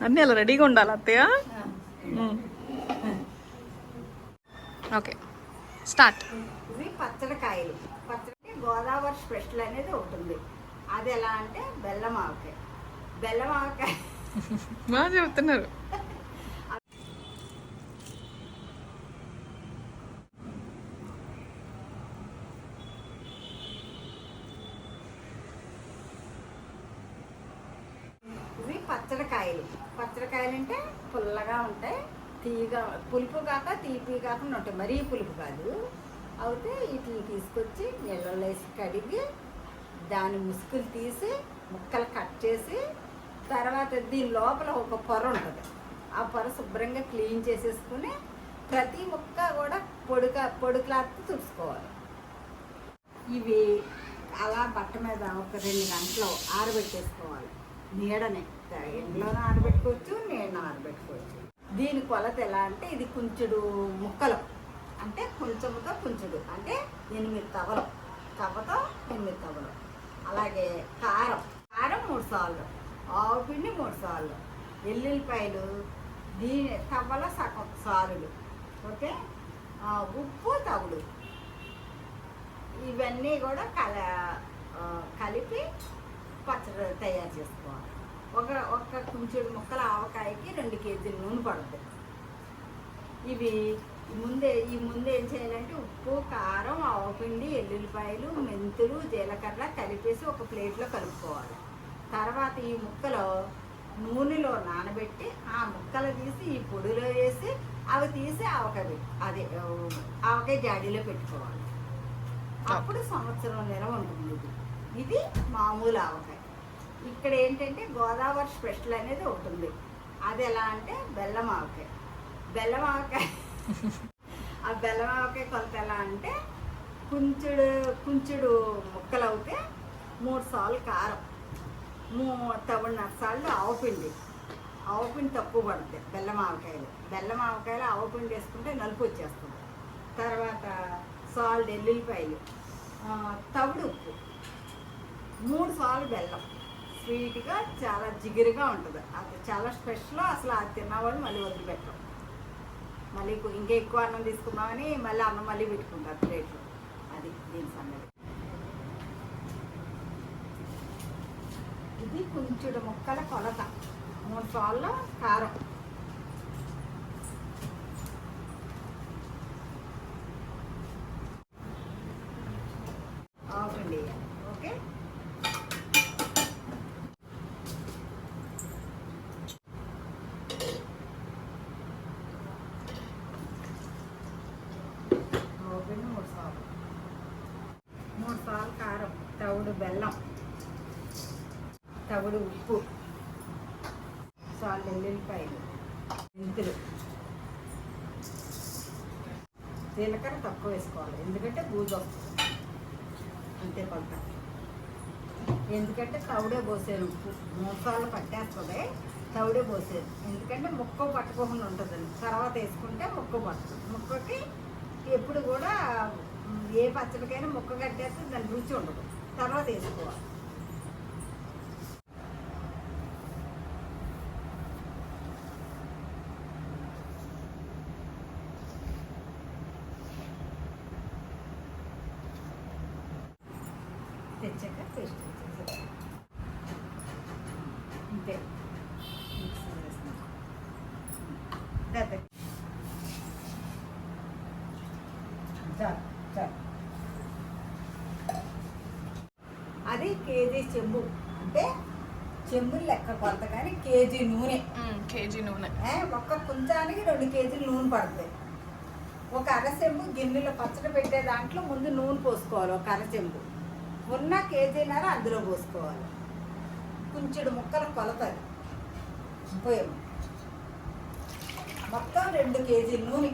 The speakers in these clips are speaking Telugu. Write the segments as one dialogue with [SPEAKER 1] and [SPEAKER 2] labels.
[SPEAKER 1] అన్నీ అలా రెడీగా ఉండాలి అత్తయ్య. Okay start.
[SPEAKER 2] ఇవి పచ్చడికాయలు. పచ్చడి గోదావరి స్పెషల్ అనేది ఒకటి ఉంది. అది ఎలా అంటే బెల్లం ఆవకాయ. బెల్లం ఆవకాయ
[SPEAKER 1] బాగా చెబుతున్నారు.
[SPEAKER 2] ఇవి పచ్చడికాయలు. పచ్చడికాయలు అంటే పుల్లగా ఉంటాయి, తీయగా, పులుపు కాక తీపి కాకుండా ఉంటాయి. మరీ పులుపు కాదు. అయితే వీటిని తీసుకొచ్చి నీళ్ళలో వేసి కడిగి దాని ముసుగులు తీసి ముక్కలు కట్ చేసి తర్వాత దీని లోపల ఒక పొర ఉంటుంది. ఆ పొర శుభ్రంగా క్లీన్ చేసేసుకుని ప్రతి ముక్క కూడా పొడి క్లాత్ తుడుచుకోవాలి. ఇవి అలా బట్ట మీద ఒక 2 గంటలు ఆరబెట్టేసుకోవాలి. నీడనే ఎండలోనే ఆరబెట్టుకోవచ్చు, నీడన ఆరబెట్టుకోవచ్చు. దీని కొలత ఎలా అంటే ఇది కొంచెడు ముక్కలు అంటే కొంచెముతో కొంచెడు అంటే 8 తవలు, తవ్వతో 8 తవలు. అలాగే కారం 3 సార్లు, ఆవు పిండి 3 సార్లు, ఎల్లుల్లిపాయలు దీని తవ్వల సగం సారులు, ఓకే, ఉప్పు తవుడు. ఇవన్నీ కూడా కలిపి పచ్చడి తయారు చేసుకోవాలి. ఒక కొంచెడు ముక్కల ఆవకాయకి 2 కేజీల నూనె పడుతుంది. ఇవి ముందే ఏం చేయాలంటే ఉప్పు, కారం, ఆవపిండి, ఎల్లుల్లిపాయలు, మెంతులు, జీలకర్ర కలిపేసి ఒక ప్లేట్లో కలుపుకోవాలి. తర్వాత ఈ ముక్కలు నూనెలో నానబెట్టి ఆ ముక్కలు తీసి ఈ పొడిలో వేసి అవి తీసి ఆవకాయ జాడీలో పెట్టుకోవాలి. అప్పుడు సంవత్సరం నిలవ ఉంటుంది. ఇది మామూలు ఆవకాయ. ఇక్కడ ఏంటంటే గోదావరి స్పెషల్ అనేది ఒకటి ఉంది. అది ఎలా అంటే బెల్లం ఆవకాయ. బెల్లం ఆవకాయ ఆ బెల్లం ఆవకాయ కొలత ఎలా అంటే కుంచుడు ముక్కలు అవుతే 3 సార్లు కారం, 3 సార్లు ఆవపిండి. ఆవపిండి తక్కువ పడుతుంది బెల్లం ఆవకాయలు. బెల్లం ఆవకాయలు ఆవపిండి వేసుకుంటే నలుపు వచ్చేస్తుంది. తర్వాత సాల్ట్, ఎల్లుల్లిపాయలు, తవుడు ఉప్పు, 3 సార్లు బెల్లం. స్వీట్గా చాలా జిగురుగా ఉంటుంది. అది చాలా స్పెషల్. అసలు అది తిన్నవాళ్ళు మళ్ళీ వదిలిపెట్టరు. మళ్ళీ ఇంకా ఎక్కువ అన్నం తీసుకుందామని మళ్ళీ అన్నం మళ్ళీ పెట్టుకుంటారు ప్లేట్లో. అది దీని సంగతి. ఇది కొంచెడు ముక్కల కొలత, 3 సార్లు కారం, ఆవపిండి, ఓకే. ఆవపిండి 3 సార్లు, 3 సార్లు కారం, తవుడు బెల్లం, తవుడు ఉప్పు, సాల్ట్, ఎల్లుల్లిపాయలు, మెంతులు, జీలకర్ర తక్కువ వేసుకోవాలి ఎందుకంటే బూజు వస్తుంది. అంతే కొలత. ఎందుకంటే తవుడే పోసేది. ఉప్పు 3 సార్లు పట్టేస్తుంది, తవుడే పోసేది. ఎందుకంటే ముక్క పట్టుకోకుండా ఉంటుందని. తర్వాత వేసుకుంటే ముక్క పడుతుంది. ముక్కకి ఎప్పుడు కూడా ఏ పచ్చడికైనా ముక్క కట్టేస్తే దాని రుచి ఉండదు. తర్వాత వేసుకోవాలి. తెచ్చాక టేస్ట్ వచ్చేసి అంతే. అది కేజీ చెంబు అంటే చెంబులు లెక్క కొలత. కానీ కేజీ నూనె, ఒక్క కుంచానికి 2 కేజీలు నూనె పడుతుంది. ఒక అరచెంబు గిన్నెలో పచ్చడి పెట్టే దాంట్లో ముందు నూనె పోసుకోవాలి. ఒక అరచెంబు ఉన్న కేజీన్నర అందులో పోసుకోవాలి. కొంచెడు ముక్కల కొలతది పోయాము. మొత్తం 2 కేజీల నూనె.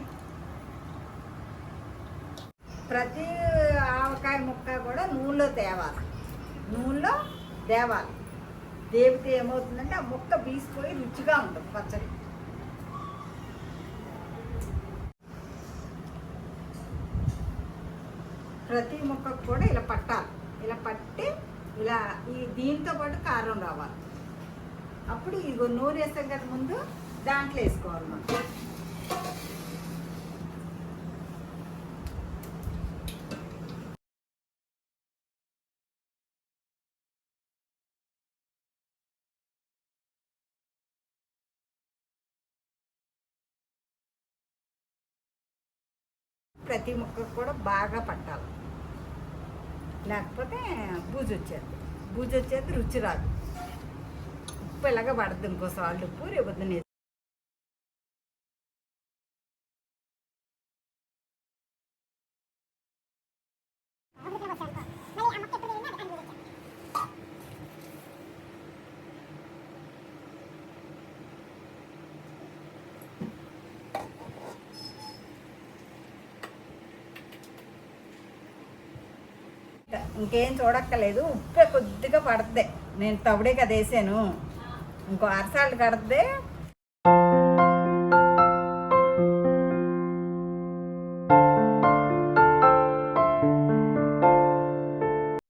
[SPEAKER 2] ప్రతి ఆవకాయ ముక్క కూడా నూనెలో తేవాలి. నూనెలో దేవాలి. దేవితే ఏమవుతుందంటే ఆ ముక్క బీసిపోయి రుచిగా ఉంటుంది పచ్చడి. ప్రతి ముక్కకు కూడా ఇలా పట్టాలి. ఇలా పట్టి ఇలా దీంతో పాటు కారం రావాలి. అప్పుడు ఇగో నూనె వేస్తాం కదా ముందు, దాంట్లో వేసుకోవాలి మనం. ప్రతి ముక్కకు కూడా బాగా పట్టాలి, లేకపోతే బూజు వచ్చేది రుచి రాదు. ఉప్పు ఇలాగ పడుతుంది, ఇంకో సాల్ట్ ఉప్పు రేపొద్దున ఇంకేం చూడక్కర్లేదు. ఉప్పే కొద్దిగా పడుతుంది, నేను తవుడే కదా వేసాను. ఇంకో అరసాలు కడితే